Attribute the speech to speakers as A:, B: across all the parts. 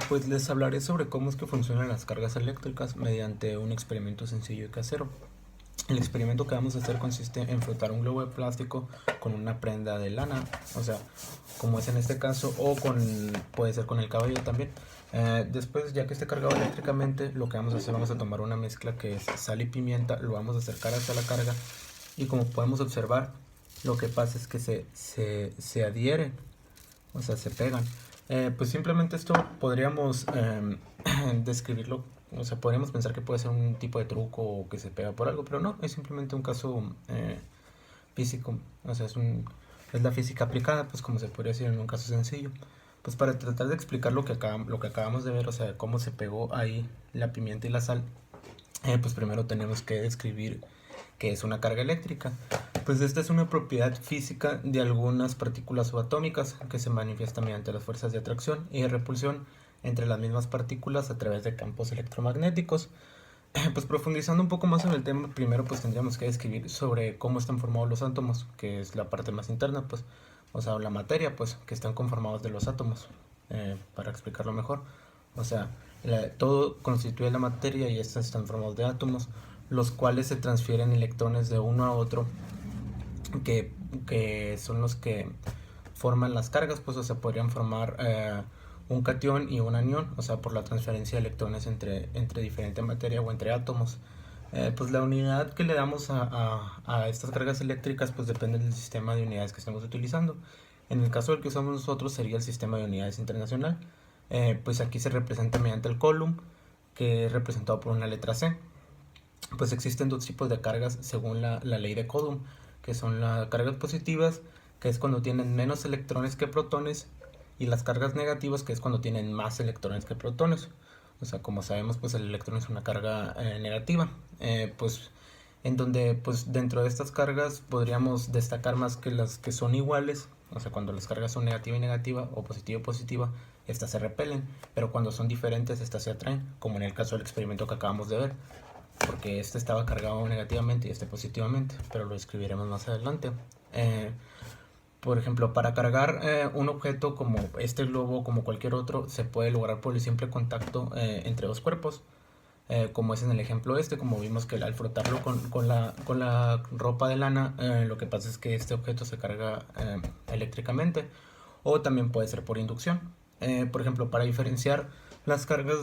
A: Pues les hablaré sobre cómo es que funcionan las cargas eléctricas mediante un experimento sencillo y casero. El experimento que vamos a hacer consiste en frotar un globo de plástico con una prenda de lana, o sea, como es en este caso, puede ser con el cabello también. Después, ya que esté cargado eléctricamente, lo que vamos a hacer, vamos a tomar una mezcla que es sal y pimienta, lo vamos a acercar hasta la carga y como podemos observar, lo que pasa es que se adhieren, o sea, se pegan. Pues simplemente esto podríamos describirlo, o sea, podríamos pensar que puede ser un tipo de truco o que se pega por algo, pero no, es simplemente un caso físico, o sea, es la física aplicada, pues como se podría decir en un caso sencillo. Pues para tratar de explicar lo que acabamos de ver, o sea, cómo se pegó ahí la pimienta y la sal, pues primero tenemos que describir qué es una carga eléctrica. Pues esta es una propiedad física de algunas partículas subatómicas que se manifiesta mediante las fuerzas de atracción y de repulsión entre las mismas partículas a través de campos electromagnéticos. Pues profundizando un poco más en el tema, primero pues tendríamos que describir sobre cómo están formados los átomos, que es la parte más interna, pues, o sea, la materia, pues, que están conformados de los átomos, para explicarlo mejor. O sea, todo constituye la materia y estas están formados de átomos, los cuales se transfieren electrones de uno a otro, que, que son los que forman las cargas, pues, o sea, podrían formar un cation y un anión, o sea, por la transferencia de electrones entre diferente materia o entre átomos. Pues la unidad que le damos a estas cargas eléctricas pues depende del sistema de unidades que estemos utilizando. En el caso del que usamos nosotros sería el sistema de unidades internacional. Pues aquí se representa mediante el Coulomb, que es representado por una letra C. Pues existen dos tipos de cargas según la ley de Coulomb, que son las cargas positivas, que es cuando tienen menos electrones que protones, y las cargas negativas, que es cuando tienen más electrones que protones. O sea, como sabemos, pues el electrón es una carga negativa. Pues en donde, pues dentro de estas cargas podríamos destacar más que las que son iguales. O sea, cuando las cargas son negativa y negativa o positiva y positiva, estas se repelen, pero cuando son diferentes, estas se atraen, como en el caso del experimento que acabamos de ver, porque este estaba cargado negativamente y este positivamente, pero lo escribiremos más adelante. Eh, por ejemplo, para cargar un objeto como este globo o como cualquier otro, se puede lograr por el simple contacto entre dos cuerpos, como es en el ejemplo este, como vimos que al frotarlo con la ropa de lana, lo que pasa es que este objeto se carga eléctricamente, o también puede ser por inducción. Por ejemplo, para diferenciar las cargas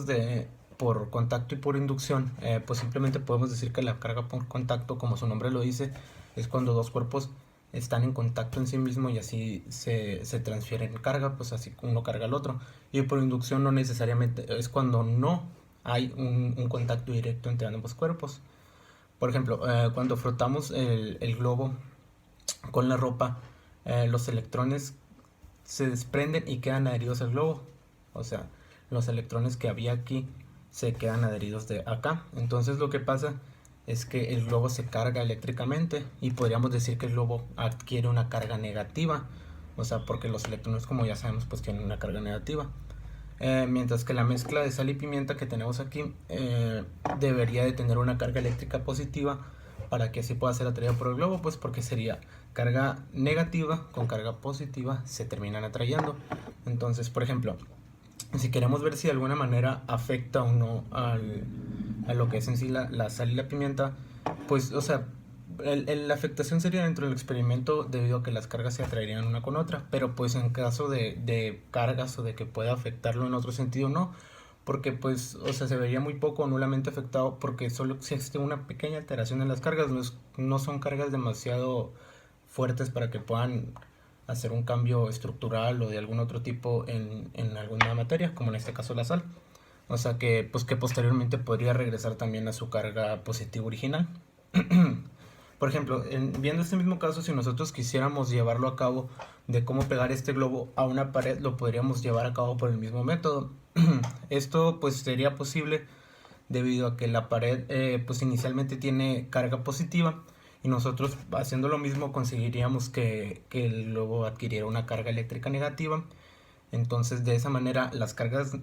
A: por contacto y por inducción, pues simplemente podemos decir que la carga por contacto, como su nombre lo dice, es cuando dos cuerpos están en contacto en sí mismo y así se transfieren carga, pues así uno carga al otro. Y por inducción no necesariamente, es cuando no hay un contacto directo entre ambos cuerpos. Por ejemplo, cuando frotamos el globo con la ropa, los electrones se desprenden y quedan adheridos al globo. O sea, los electrones que había aquí se quedan adheridos de acá. Entonces lo que pasa es que el globo se carga eléctricamente y podríamos decir que el globo adquiere una carga negativa. O sea, porque los electrones, como ya sabemos, pues tienen una carga negativa. Mientras que la mezcla de sal y pimienta que tenemos aquí debería de tener una carga eléctrica positiva para que así pueda ser atraído por el globo, pues porque sería carga negativa con carga positiva se terminan atrayendo. Entonces, por ejemplo, si queremos ver si de alguna manera afecta o no a lo que es en sí la sal y la pimienta, pues, o sea, la afectación sería dentro del experimento debido a que las cargas se atraerían una con otra, pero pues en caso de cargas o de que pueda afectarlo en otro sentido, no, porque pues, o sea, se vería muy poco o nulamente afectado porque solo existe una pequeña alteración en las cargas, no son cargas demasiado fuertes para que puedan hacer un cambio estructural o de algún otro tipo en alguna materia, como en este caso la sal. O sea que, pues que posteriormente podría regresar también a su carga positiva original. Por ejemplo, viendo este mismo caso, si nosotros quisiéramos llevarlo a cabo de cómo pegar este globo a una pared, lo podríamos llevar a cabo por el mismo método. Esto pues sería posible debido a que la pared pues inicialmente tiene carga positiva y nosotros haciendo lo mismo conseguiríamos que el globo adquiriera una carga eléctrica negativa. Entonces de esa manera las cargas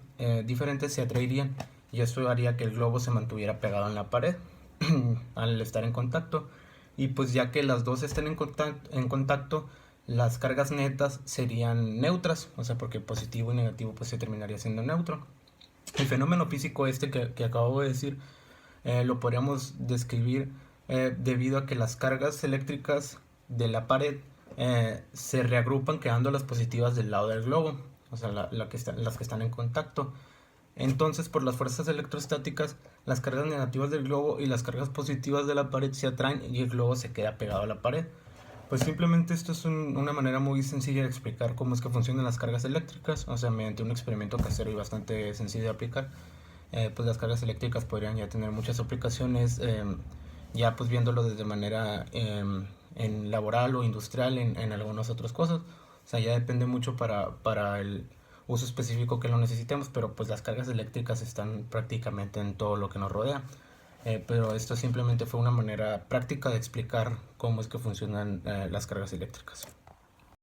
A: diferentes se atraerían y eso haría que el globo se mantuviera pegado en la pared al estar en contacto. Y pues ya que las dos estén en contacto las cargas netas serían neutras, o sea, porque positivo y negativo pues se terminaría siendo neutro. El fenómeno físico este que acabo de decir lo podríamos describir debido a que las cargas eléctricas de la pared se reagrupan quedando las positivas del lado del globo, o sea, las que están en contacto. Entonces, por las fuerzas electrostáticas, las cargas negativas del globo y las cargas positivas de la pared se atraen y el globo se queda pegado a la pared. Pues simplemente esto es una manera muy sencilla de explicar cómo es que funcionan las cargas eléctricas, o sea, mediante un experimento casero y bastante sencillo de aplicar. Pues las cargas eléctricas podrían ya tener muchas aplicaciones, ya pues viéndolo desde manera en laboral o industrial en algunas otras cosas. O sea, ya depende mucho para el uso específico que lo necesitemos, pero pues las cargas eléctricas están prácticamente en todo lo que nos rodea. Pero esto simplemente fue una manera práctica de explicar cómo es que funcionan las cargas eléctricas.